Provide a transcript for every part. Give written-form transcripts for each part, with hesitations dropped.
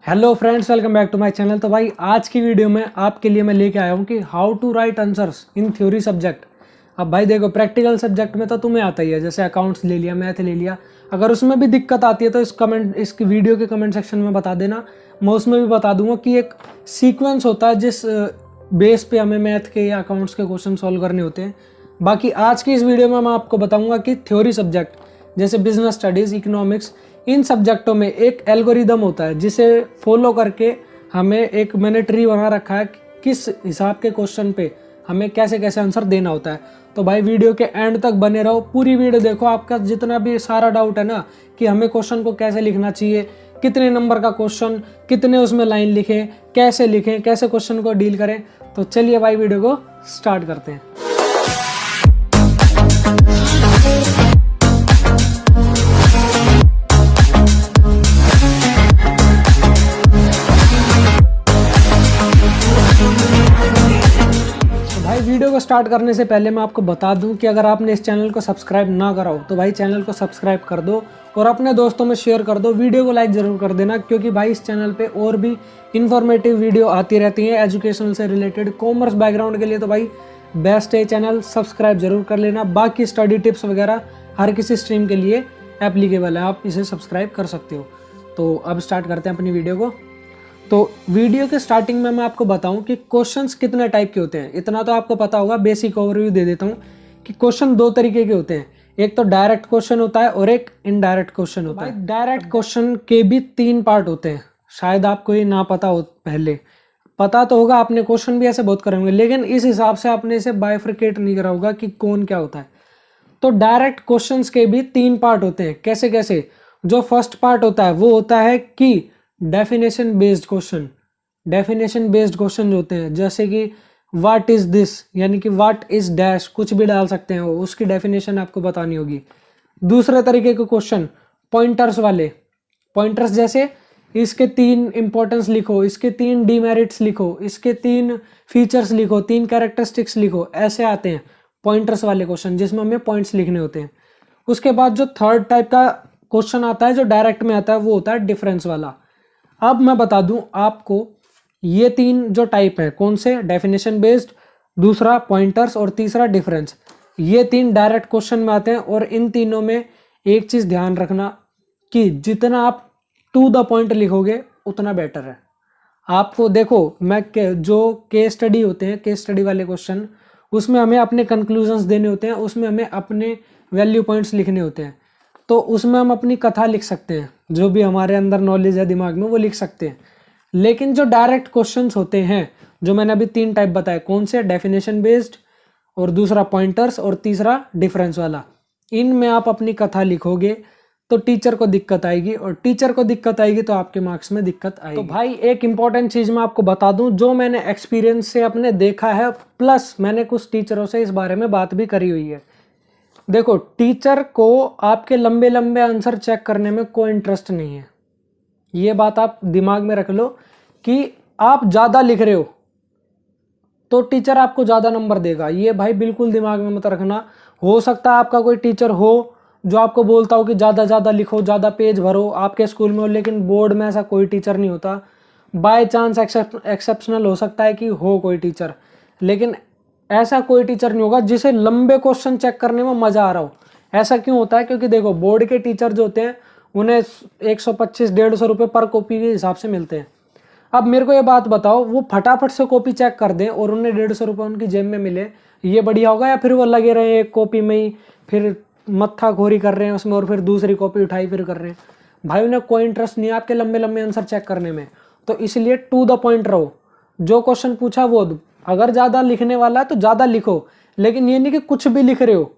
Hello friends, welcome back to my channel. तो भाई आज की वीडियो में आपके लिए मैं लेके आया हूँ कि how to write answers in theory subject. अब भाई देखो, प्रैक्टिकल सब्जेक्ट में तो तुम्हें आता ही है, जैसे अकाउंट्स ले लिया, मैथ ले लिया। अगर उसमें भी दिक्कत आती है तो इस वीडियो के कमेंट सेक्शन में बता देना, मैं उसमें भी बता दूंगा कि एक सीक्वेंस होता है जिस बेस पे हमें मैथ के या अकाउंट्स के क्वेश्चन सॉल्व करने होते हैं। बाकी आज की इस वीडियो में मैं आपको बताऊंगा कि थ्योरी सब्जेक्ट जैसे बिजनेस स्टडीज़, इकोनॉमिक्स, इन सब्जेक्टों में एक एल्गोरिदम होता है जिसे फॉलो करके हमें एक मैंने ट्री बना रखा है किस हिसाब के क्वेश्चन पे हमें कैसे कैसे आंसर देना होता है। तो भाई वीडियो के एंड तक बने रहो, पूरी वीडियो देखो। आपका जितना भी सारा डाउट है ना कि हमें क्वेश्चन को कैसे लिखना चाहिए, कितने नंबर का क्वेश्चन, कितने उसमें लाइन लिखें, कैसे लिखें, कैसे क्वेश्चन को डील करें, तो चलिए भाई वीडियो को स्टार्ट करते हैं। वीडियो को स्टार्ट करने से पहले मैं आपको बता दूं कि अगर आपने इस चैनल को सब्सक्राइब ना करा हो तो भाई चैनल को सब्सक्राइब कर दो और अपने दोस्तों में शेयर कर दो। वीडियो को लाइक ज़रूर कर देना, क्योंकि भाई इस चैनल पे और भी इन्फॉर्मेटिव वीडियो आती रहती हैं एजुकेशनल से रिलेटेड। कॉमर्स बैकग्राउंड के लिए तो भाई बेस्ट है चैनल, सब्सक्राइब जरूर कर लेना। बाकी स्टडी टिप्स वगैरह हर किसी स्ट्रीम के लिए एप्लीकेबल है, आप इसे सब्सक्राइब कर सकते हो। तो अब स्टार्ट करते हैं अपनी वीडियो को। तो वीडियो के स्टार्टिंग में मैं आपको बताऊं कि क्वेश्चंस कितने टाइप के होते हैं। इतना तो आपको पता होगा, बेसिक ओवरव्यू दे देता हूं कि क्वेश्चन दो तरीके के होते हैं। एक तो डायरेक्ट क्वेश्चन होता है और एक इनडायरेक्ट क्वेश्चन होता है। डायरेक्ट क्वेश्चन के भी 3 पार्ट होते हैं, शायद आपको ये ना पता हो, पहले पता तो होगा, आपने क्वेश्चन भी ऐसे बहुत करे होंगे, लेकिन इस हिसाब से आपने इसे बाइफरकेट नहीं करा होगा कि कौन क्या होता है। तो डायरेक्ट क्वेश्चंस के भी 3 पार्ट होते हैं। कैसे कैसे? जो फर्स्ट पार्ट होता है वो होता है कि definition based question. Definition based question जो होते हैं, जैसे कि व्हाट इज दिस, यानी कि व्हाट इज डैश, कुछ भी डाल सकते हैं, वो उसकी डेफिनेशन आपको बतानी होगी। दूसरे तरीके के क्वेश्चन पॉइंटर्स वाले, पॉइंटर्स जैसे इसके 3 इंपॉर्टेंस लिखो, इसके 3 डीमेरिट्स लिखो, इसके 3 फीचर्स लिखो, 3 कैरेक्टरिस्टिक्स लिखो, ऐसे आते हैं पॉइंटर्स वाले क्वेश्चन जिसमें हमें पॉइंट्स लिखने होते हैं। उसके बाद जो थर्ड टाइप का क्वेश्चन आता है जो डायरेक्ट में आता है वो होता है डिफरेंस वाला। अब मैं बता दूं आपको, ये 3 जो टाइप है कौन से, डेफिनेशन बेस्ड, दूसरा पॉइंटर्स और तीसरा डिफरेंस, ये 3 डायरेक्ट क्वेश्चन में आते हैं। और इन तीनों में एक चीज ध्यान रखना कि जितना आप टू द पॉइंट लिखोगे उतना बेटर है। आपको देखो, मैं जो केस स्टडी होते हैं, केस स्टडी वाले क्वेश्चन, उसमें हमें अपने कंक्लूजन्स देने होते हैं, उसमें हमें अपने वैल्यू पॉइंट्स लिखने होते हैं। तो उसमें हम अपनी कथा लिख सकते हैं, जो भी हमारे अंदर नॉलेज है दिमाग में वो लिख सकते हैं। लेकिन जो डायरेक्ट क्वेश्चंस होते हैं, जो मैंने अभी 3 टाइप बताए, कौन से, डेफिनेशन बेस्ड और दूसरा पॉइंटर्स और तीसरा डिफरेंस वाला, इनमें आप अपनी कथा लिखोगे तो टीचर को दिक्कत आएगी, और टीचर को दिक्कत आएगी तो आपके मार्क्स में दिक्कत आएगी। तो भाई एक इंपॉर्टेंट चीज मैं आपको बता दूं, जो मैंने एक्सपीरियंस से अपने देखा है, प्लस मैंने कुछ टीचरों से इस बारे में बात भी करी हुई है। देखो, टीचर को आपके लंबे लंबे आंसर चेक करने में कोई इंटरेस्ट नहीं है। ये बात आप दिमाग में रख लो कि आप ज़्यादा लिख रहे हो तो टीचर आपको ज़्यादा नंबर देगा। ये भाई बिल्कुल दिमाग में मत रखना। हो सकता है आपका कोई टीचर हो जो आपको बोलता हो कि ज़्यादा लिखो, ज़्यादा पेज भरो, आपके स्कूल में हो, लेकिन बोर्ड में ऐसा कोई टीचर नहीं होता। बाय चांस एक्सेप्शनल हो सकता है कि हो कोई टीचर, लेकिन ऐसा कोई टीचर नहीं होगा जिसे लंबे क्वेश्चन चेक करने में मज़ा आ रहा हो। ऐसा क्यों होता है? क्योंकि देखो, बोर्ड के टीचर जो होते हैं उन्हें 125-150 रुपये पर कॉपी के हिसाब से मिलते हैं। अब मेरे को ये बात बताओ, वो फटाफट से कॉपी चेक कर दें और उन्हें 150 रुपये उनकी जेब में मिले, ये बढ़िया होगा? या फिर वो लगे रहे एक कॉपी में ही, फिर मत्थाखोरी कर रहे हैं उसमें और फिर दूसरी कॉपी उठाई फिर कर रहे हैं? भाई उन्हें कोई इंटरेस्ट नहीं है आपके लंबे लंबे आंसर चेक करने में। तो इसलिए टू द पॉइंट रहो। जो क्वेश्चन पूछा वो, अगर ज़्यादा लिखने वाला है तो ज़्यादा लिखो, लेकिन ये नहीं कि कुछ भी लिख रहे हो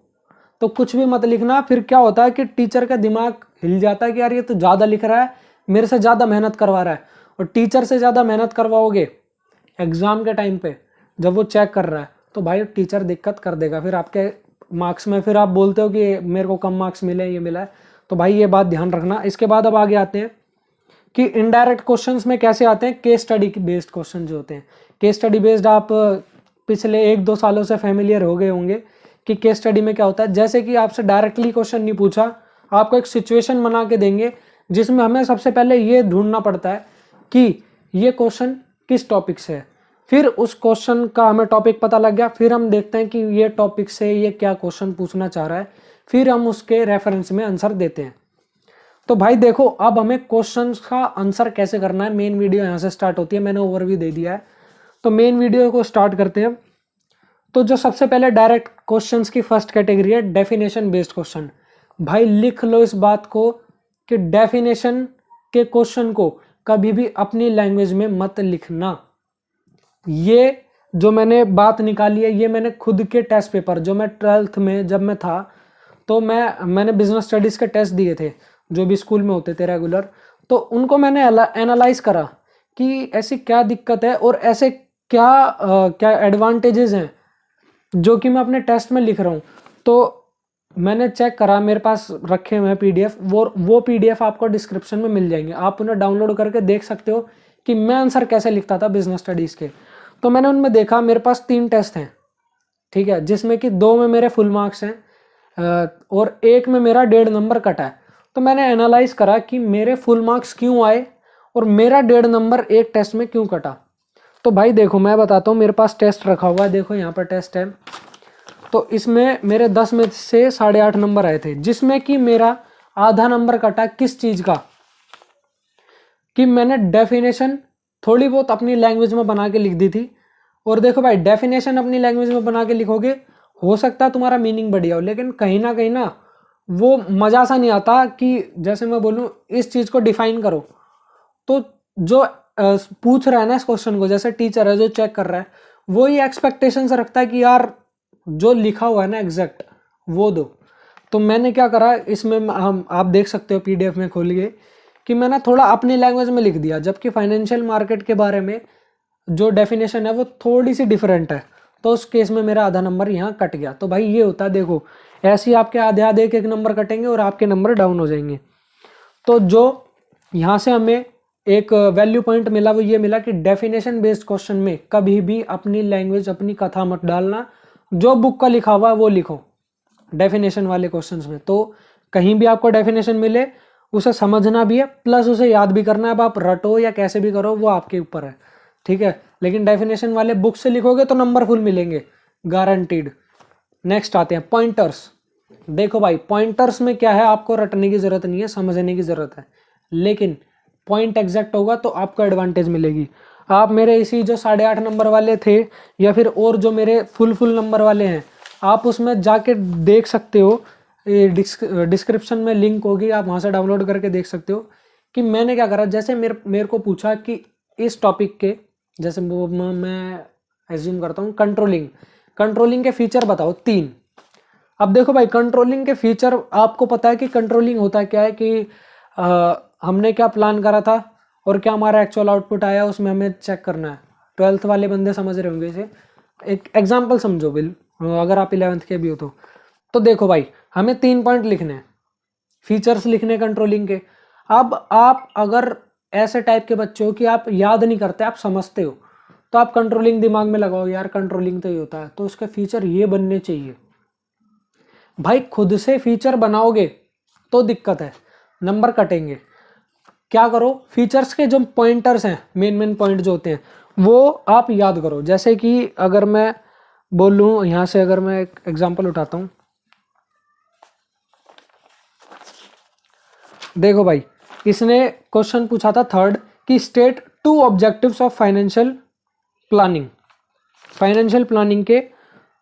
तो कुछ भी मत लिखना। फिर क्या होता है कि टीचर का दिमाग हिल जाता है कि यार ये तो ज़्यादा लिख रहा है, मेरे से ज़्यादा मेहनत करवा रहा है। और टीचर से ज़्यादा मेहनत करवाओगे एग्ज़ाम के टाइम पे, जब वो चेक कर रहा है, तो भाई टीचर दिक्कत कर देगा फिर आपके मार्क्स में। फिर आप बोलते हो कि मेरे को कम मार्क्स मिले, ये मिला है। तो भाई ये बात ध्यान रखना। इसके बाद अब आगे आते हैं कि इनडायरेक्ट क्वेश्चंस में कैसे आते हैं। केस स्टडी बेस्ड क्वेश्चन जो होते हैं, केस स्टडी बेस्ड आप पिछले 1-2 सालों से फैमिलियर हो गए होंगे कि केस स्टडी में क्या होता है। जैसे कि आपसे डायरेक्टली क्वेश्चन नहीं पूछा, आपको एक सिचुएशन बना के देंगे जिसमें हमें सबसे पहले ये ढूंढना पड़ता है कि ये क्वेश्चन किस टॉपिक से है। फिर उस क्वेश्चन का हमें टॉपिक पता लग गया, फिर हम देखते हैं कि ये टॉपिक से ये क्या क्वेश्चन पूछना चाह रहा है, फिर हम उसके रेफरेंस में आंसर देते हैं। तो भाई देखो, अब हमें क्वेश्चंस का आंसर कैसे करना है, मेन वीडियो यहाँ से स्टार्ट होती है। मैंने ओवरव्यू दे दिया है, तो मेन वीडियो को स्टार्ट करते हैं। तो जो सबसे पहले डायरेक्ट क्वेश्चंस की फर्स्ट कैटेगरी है डेफिनेशन बेस्ड क्वेश्चन। भाई लिख लो इस बात को कि डेफिनेशन के क्वेश्चन को कभी भी अपनी लैंग्वेज में मत लिखना। ये जो मैंने बात निकाली है, ये मैंने खुद के टेस्ट पेपर, जो मैं 12th में जब मैं था, तो मैंने बिजनेस स्टडीज़ के टेस्ट दिए थे जो भी स्कूल में होते थे रेगुलर। तो उनको मैंने एनालाइज करा कि ऐसी क्या दिक्कत है और ऐसे क्या एडवांटेजेस हैं जो कि मैं अपने टेस्ट में लिख रहा हूँ। तो मैंने चेक करा, मेरे पास रखे हुए हैं पीडीएफ, वो पीडीएफ आपको डिस्क्रिप्शन में मिल जाएंगे, आप उन्हें डाउनलोड करके देख सकते हो कि मैं आंसर कैसे लिखता था बिजनेस स्टडीज़ के। तो मैंने उनमें देखा, मेरे पास 3 टेस्ट हैं, ठीक है, जिसमें कि 2 में मेरे फुल मार्क्स हैं और 1 में मेरा 1.5 नंबर कटा है। तो मैंने एनालाइज करा कि मेरे फुल मार्क्स क्यों आए और मेरा 1.5 नंबर एक टेस्ट में क्यों कटा। तो भाई देखो, मैं बताता हूँ, मेरे पास टेस्ट रखा हुआ है, देखो यहाँ पर टेस्ट है। तो इसमें मेरे 10 में से 8.5 नंबर आए थे, जिसमें कि मेरा आधा नंबर कटा किस चीज़ का, कि मैंने डेफिनेशन थोड़ी बहुत अपनी लैंग्वेज में बना के लिख दी थी। और देखो भाई, डेफिनेशन अपनी लैंग्वेज में बना के लिखोगे, हो सकता है तुम्हारा मीनिंग बढ़िया हो, लेकिन कहीं ना वो मज़ा सा नहीं आता कि जैसे मैं बोलूँ इस चीज़ को डिफाइन करो। तो जो पूछ रहा है ना इस क्वेश्चन को, जैसे टीचर है जो चेक कर रहा है, वो ही एक्सपेक्टेशन से रखता है कि यार जो लिखा हुआ है ना एग्जैक्ट वो दो। तो मैंने क्या करा, इसमें हम आप देख सकते हो पीडीएफ में खोलिए कि मैंने थोड़ा अपनी लैंग्वेज में लिख दिया, जबकि फाइनेंशियल मार्केट के बारे में जो डेफिनेशन है वो थोड़ी सी डिफरेंट है। तो उस केस में मेरा आधा नंबर यहाँ कट गया। तो भाई ये होता है, देखो ऐसे ही आपके आधे आधे एक नंबर कटेंगे और आपके नंबर डाउन हो जाएंगे। तो जो यहाँ से हमें एक वैल्यू पॉइंट मिला वो ये मिला कि डेफिनेशन बेस्ड क्वेश्चन में कभी भी अपनी लैंग्वेज, अपनी कथा मत डालना, जो बुक का लिखा हुआ है वो लिखो डेफिनेशन वाले क्वेश्चंस में। तो कहीं भी आपको डेफिनेशन मिले उसे समझना भी है, प्लस उसे याद भी करना है। अब आप रटो या कैसे भी करो वो आपके ऊपर है, ठीक है, लेकिन डेफिनेशन वाले बुक से लिखोगे तो नंबर फुल मिलेंगे, गारंटीड। नेक्स्ट आते हैं पॉइंटर्स। देखो भाई, पॉइंटर्स में क्या है, आपको रटने की जरूरत नहीं है, समझने की जरूरत है, लेकिन पॉइंट एग्जैक्ट होगा तो आपको एडवांटेज मिलेगी। आप मेरे इसी जो 8.5 नंबर वाले थे या फिर और जो मेरे फुल नंबर वाले हैं, आप उसमें जाके देख सकते हो, डिस्क्रिप्शन में लिंक होगी, आप वहाँ से डाउनलोड करके देख सकते हो कि मैंने क्या करा। जैसे मेरे को पूछा कि इस टॉपिक के, जैसे वो मैं एज्यूम करता हूँ कंट्रोलिंग के फीचर बताओ 3। अब देखो भाई, कंट्रोलिंग के फीचर आपको पता है कि कंट्रोलिंग होता क्या है, कि हमने क्या प्लान करा था और क्या हमारा एक्चुअल आउटपुट आया, उसमें हमें चेक करना है। 12th वाले बंदे समझ रहे होंगे इसे, एक एग्जाम्पल समझो अगर आप 11th के भी हो तो देखो भाई, हमें 3 पॉइंट लिखने हैं, फीचर्स लिखने कंट्रोलिंग के। अब आप अगर ऐसे टाइप के बच्चे हो कि आप याद नहीं करते, आप समझते हो, तो आप कंट्रोलिंग दिमाग में लगाओ, यार कंट्रोलिंग तो ये होता है, तो उसके फीचर ये बनने चाहिए। भाई खुद से फीचर बनाओगे तो दिक्कत है, नंबर कटेंगे। क्या करो, फीचर्स के जो पॉइंटर्स हैं, मेन पॉइंट जो होते हैं वो आप याद करो। जैसे कि अगर मैं बोलूँ यहाँ से, अगर मैं एक एग्जांपल उठाता हूँ, देखो भाई, इसने क्वेश्चन पूछा था 3rd कि state 2 objectives of financial planning के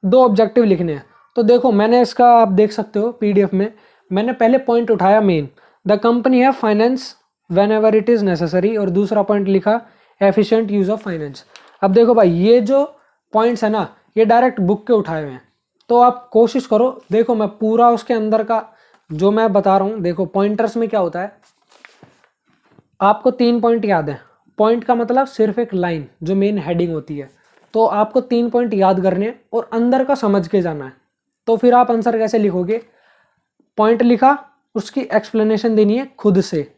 2 ऑब्जेक्टिव लिखने हैं। तो देखो मैंने इसका, आप देख सकते हो पीडीएफ में, मैंने पहले पॉइंट उठाया मेन, द कंपनी है finance when ever it is necessary, और दूसरा पॉइंट लिखा एफिशिएंट यूज ऑफ फाइनेंस। अब देखो भाई, ये जो पॉइंट्स है ना, ये डायरेक्ट बुक के उठाए हुए हैं। तो आप कोशिश करो, देखो मैं पूरा उसके अंदर का जो मैं बता रहा हूँ, देखो पॉइंटर्स में क्या होता है, आपको 3 पॉइंट याद है। पॉइंट का मतलब सिर्फ एक लाइन जो मेन हेडिंग होती है, तो आपको 3 पॉइंट याद करने और अंदर का समझ के जाना है। तो फिर आप आंसर कैसे लिखोगे, पॉइंट लिखा, उसकी एक्सप्लेनेशन देनी है खुद से,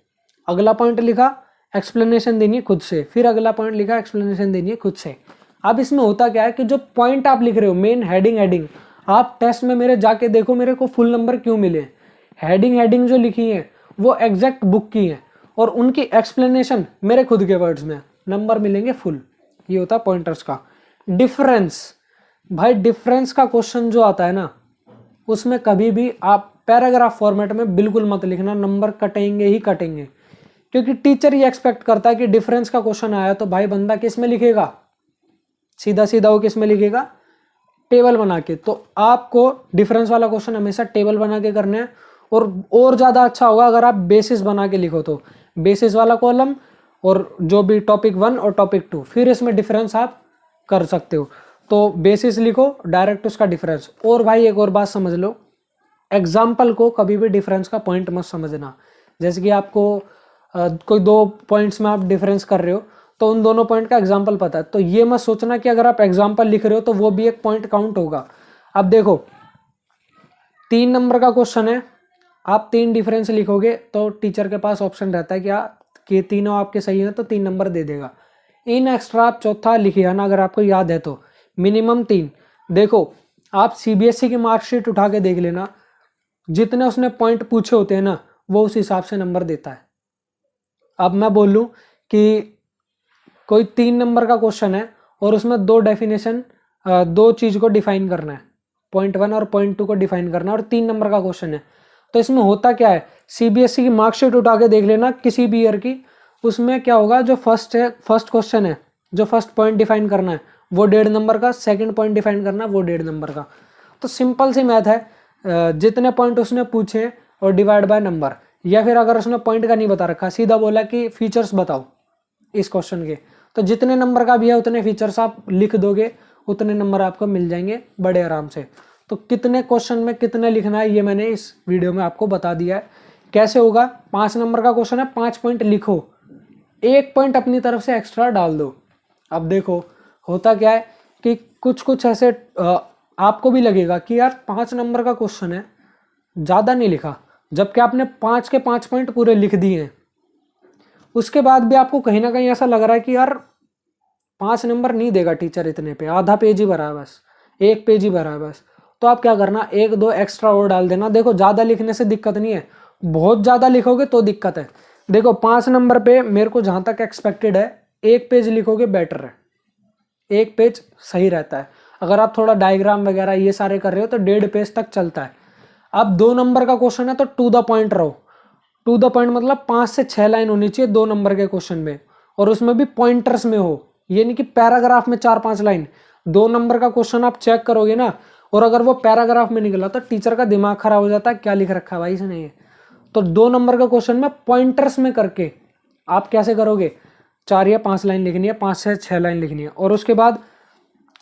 अगला पॉइंट लिखा, एक्सप्लेनेशन देनी है खुद से, फिर अगला पॉइंट लिखा, एक्सप्लेनेशन देनी है खुद से। अब इसमें होता क्या है कि जो पॉइंट आप लिख रहे हो, मेन हेडिंग, आप टेस्ट में मेरे जाके देखो मेरे को फुल नंबर क्यों मिले। हेडिंग जो लिखी है वो एग्जैक्ट बुक की है, और उनकी एक्सप्लेनेशन मेरे खुद के वर्ड्स में, नंबर मिलेंगे फुल। ये होता है पॉइंटर्स का। डिफरेंस, भाई डिफरेंस का क्वेश्चन जो आता है ना, उसमें कभी भी आप पैराग्राफ फॉर्मेट में बिल्कुल मत लिखना, नंबर कटेंगे ही कटेंगे। क्योंकि टीचर ये एक्सपेक्ट करता है कि डिफरेंस का क्वेश्चन आया तो भाई बंदा किस में लिखेगा, सीधा सीधा वो किस में लिखेगा, टेबल बना के। तो आपको डिफरेंस वाला क्वेश्चन हमेशा टेबल बना के करना है। और ज़्यादा अच्छा होगा अगर आप बेसिस बना के लिखो, तो बेसिस वाला कॉलम और जो भी टॉपिक 1 और टॉपिक 2, फिर इसमें डिफरेंस आप कर सकते हो। तो बेसिस लिखो, डायरेक्ट उसका डिफरेंस। और भाई एक और बात समझ लो, एग्जाम्पल को कभी भी डिफरेंस का पॉइंट मत समझना। जैसे कि आपको कोई 2 पॉइंट्स में आप डिफरेंस कर रहे हो, तो उन दोनों पॉइंट का एग्जाम्पल पता है, तो ये मत सोचना कि अगर आप एग्जाम्पल लिख रहे हो तो वो भी एक पॉइंट काउंट होगा। अब देखो 3 नंबर का क्वेश्चन है, आप 3 डिफरेंस लिखोगे तो टीचर के पास ऑप्शन रहता है कि तीनों आपके सही हैं तो 3 नंबर दे देगा। इन एक्स्ट्रा आप चौथा लिखिए ना, अगर आपको याद है तो मिनिमम 3। देखो आप सीबीएसई की मार्कशीट उठा के देख लेना, जितने उसने पॉइंट पूछे होते हैं ना, वो उस हिसाब से नंबर देता है। अब मैं बोल लूँ कि कोई 3 नंबर का क्वेश्चन है और उसमें 2 डेफिनेशन, 2 चीज़ को डिफाइन करना है, पॉइंट 1 और पॉइंट 2 को डिफाइन करना है, और 3 नंबर का क्वेश्चन है, तो इसमें होता क्या है, सीबीएसई की मार्कशीट उठा के देख लेना किसी भी ईयर की, उसमें क्या होगा, जो फर्स्ट क्वेश्चन है, जो फर्स्ट पॉइंट डिफाइन करना है वो 1.5 नंबर का, सेकंड पॉइंट डिफाइन करना है वो 1.5 नंबर का। तो सिंपल सी मैथ है, जितने पॉइंट उसने पूछे और डिवाइड बाय नंबर, या फिर अगर उसने पॉइंट का नहीं बता रखा, सीधा बोला कि फीचर्स बताओ इस क्वेश्चन के, तो जितने नंबर का भी है उतने फीचर्स आप लिख दोगे, उतने नंबर आपको मिल जाएंगे बड़े आराम से। तो कितने क्वेश्चन में कितने लिखना है ये मैंने इस वीडियो में आपको बता दिया है। कैसे होगा, 5 नंबर का क्वेश्चन है, 5 पॉइंट लिखो, 1 पॉइंट अपनी तरफ से एक्स्ट्रा डाल दो। अब देखो होता क्या है कि कुछ ऐसे आपको भी लगेगा कि यार 5 नंबर का क्वेश्चन है, ज़्यादा नहीं लिखा, जबकि आपने 5 के 5 पॉइंट पूरे लिख दिए हैं। उसके बाद भी आपको कहीं ना कहीं ऐसा लग रहा है कि यार 5 नंबर नहीं देगा टीचर इतने पे, आधा पेज ही भरा है बस, 1 पेज ही भरा है बस। तो आप क्या करना, 1-2 एक्स्ट्रा और डाल देना। देखो ज़्यादा लिखने से दिक्कत नहीं है, बहुत ज़्यादा लिखोगे तो दिक्कत है। देखो 5 नंबर पे मेरे को जहाँ तक एक्सपेक्टेड है 1 पेज लिखोगे बेटर है, 1 पेज सही रहता है। अगर आप थोड़ा डायग्राम वगैरह ये सारे कर रहे हो तो 1.5 पेज तक चलता है। अब 2 नंबर का क्वेश्चन है तो टू द पॉइंट रहो। टू द पॉइंट मतलब 5 से 6 लाइन होनी चाहिए 2 नंबर के क्वेश्चन में, और उसमें भी पॉइंटर्स में हो, ये नहीं कि पैराग्राफ में 4-5 लाइन। 2 नंबर का क्वेश्चन आप चेक करोगे ना, और अगर वो पैराग्राफ में निकला तो टीचर का दिमाग खराब हो जाता है, क्या लिख रखा है भाई इसने ये। तो 2 नंबर का क्वेश्चन में पॉइंटर्स में करके आप कैसे करोगे, 4 या 5 लाइन लिखनी है, 5 से 6 लाइन लिखनी है। और उसके बाद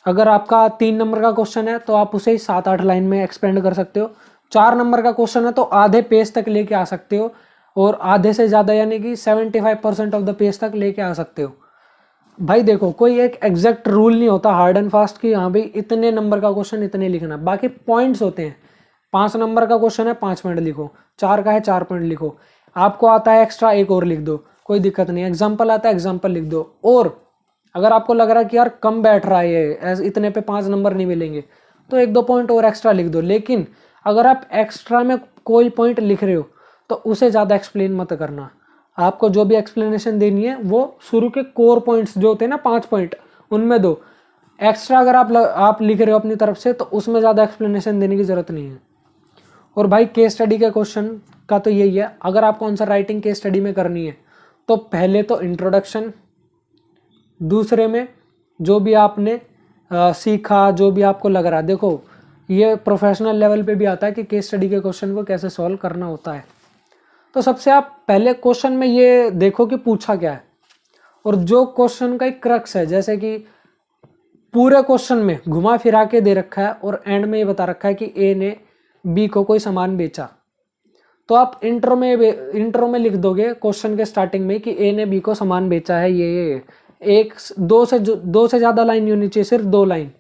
अगर आपका 3 नंबर का क्वेश्चन है तो आप उसे 7-8 लाइन में एक्सपेंड कर सकते हो। 4 नंबर का क्वेश्चन है तो आधे पेज तक लेके आ सकते हो, और आधे से ज़्यादा यानी कि 75% ऑफ द पेज तक लेके आ सकते हो। भाई देखो कोई एक एग्जैक्ट रूल नहीं होता हार्ड एंड फास्ट कि हाँ भाई इतने नंबर का क्वेश्चन इतने लिखना, बाकी पॉइंट्स होते हैं। 5 नंबर का क्वेश्चन है 5 पॉइंट लिखो, 4 का है 4 पॉइंट लिखो, आपको आता है एक्स्ट्रा 1 और लिख दो, कोई दिक्कत नहीं। एग्जाम्पल आता है एग्जाम्पल लिख दो। और अगर आपको लग रहा है कि यार कम बैठ रहा है ये, इतने पे 5 नंबर नहीं मिलेंगे, तो 1-2 पॉइंट और एक्स्ट्रा लिख दो। लेकिन अगर आप एक्स्ट्रा में कोई पॉइंट लिख रहे हो तो उसे ज़्यादा एक्सप्लेन मत करना। आपको जो भी एक्सप्लेनेशन देनी है वो शुरू के कोर पॉइंट्स जो होते हैं ना 5 पॉइंट, उनमें दो। एक्स्ट्रा अगर आप लिख रहे हो अपनी तरफ से तो उसमें ज़्यादा एक्सप्लेनेशन देने की ज़रूरत नहीं है। और भाई केस स्टडी के क्वेश्चन का तो यही है, अगर आपको आंसर राइटिंग केस स्टडी में करनी है तो पहले तो इंट्रोडक्शन, दूसरे में जो भी आपने सीखा, जो भी आपको लग रहा है, देखो ये प्रोफेशनल लेवल पे भी आता है कि केस स्टडी के क्वेश्चन को कैसे सॉल्व करना होता है। तो सबसे आप पहले क्वेश्चन में ये देखो कि पूछा क्या है, और जो क्वेश्चन का एक क्रक्स है, जैसे कि पूरे क्वेश्चन में घुमा फिरा के दे रखा है और एंड में ये बता रखा है कि ए ने बी को कोई सामान बेचा, तो आप इंट्रो में लिख दोगे क्वेश्चन के स्टार्टिंग में कि ए ने बी को सामान बेचा है ये। एक 2 से ज़्यादा लाइन नहीं होनी चाहिए, सिर्फ 2 लाइन।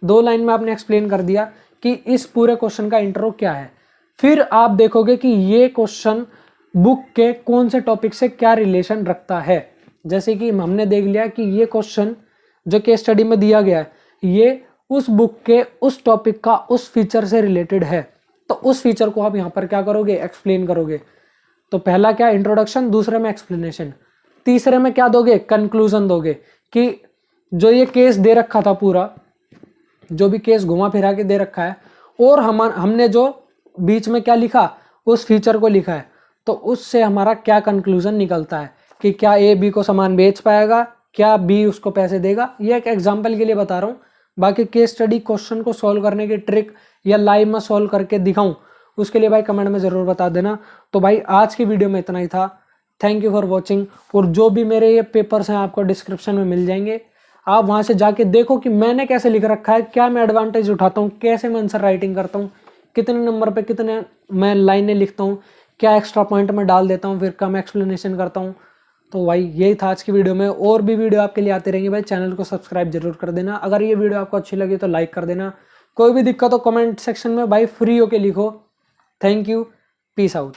2 लाइन में आपने एक्सप्लेन कर दिया कि इस पूरे क्वेश्चन का इंट्रो क्या है। फिर आप देखोगे कि ये क्वेश्चन बुक के कौन से टॉपिक से क्या रिलेशन रखता है। जैसे कि हमने देख लिया कि ये क्वेश्चन जो केस स्टडी में दिया गया है ये उस बुक के उस टॉपिक का उस फीचर से रिलेटेड है, तो उस फीचर को आप यहाँ पर क्या करोगे, एक्सप्लेन करोगे। तो पहला क्या इंट्रोडक्शन, दूसरे में एक्सप्लेनेशन, तीसरे में क्या दोगे कंक्लूजन दोगे कि जो ये केस दे रखा था पूरा, जो भी केस घुमा फिरा के दे रखा है, और हमने जो बीच में क्या लिखा उस फीचर को लिखा है, तो उससे हमारा क्या कंक्लूजन निकलता है कि क्या ए बी को सामान बेच पाएगा, क्या बी उसको पैसे देगा। ये एक एग्जांपल के लिए बता रहा हूँ, बाकी केस स्टडी क्वेश्चन को सॉल्व करने की ट्रिक या लाइव में सॉल्व करके दिखाऊं उसके लिए भाई कमेंट में ज़रूर बता देना। तो भाई आज की वीडियो में इतना ही था। Thank you for watching. और जो भी मेरे ये पेपर्स हैं आपको डिस्क्रिप्शन में मिल जाएंगे, आप वहाँ से जाके देखो कि मैंने कैसे लिख रखा है, क्या मैं एडवांटेज उठाता हूँ, कैसे मैं आंसर राइटिंग करता हूँ, कितने नंबर पे कितने मैं लाइनें लिखता हूँ, क्या एक्स्ट्रा पॉइंट में डाल देता हूँ, फिर कम एक्सप्लेनेशन करता हूँ। तो भाई यही था आज की वीडियो में, और भी वीडियो आपके लिए आते रहेंगे। भाई चैनल को सब्सक्राइब जरूर कर देना। अगर ये वीडियो आपको अच्छी लगी तो लाइक कर देना। कोई भी दिक्कत हो कमेंट सेक्शन में भाई फ्री होके लिखो। Thank you, peace out.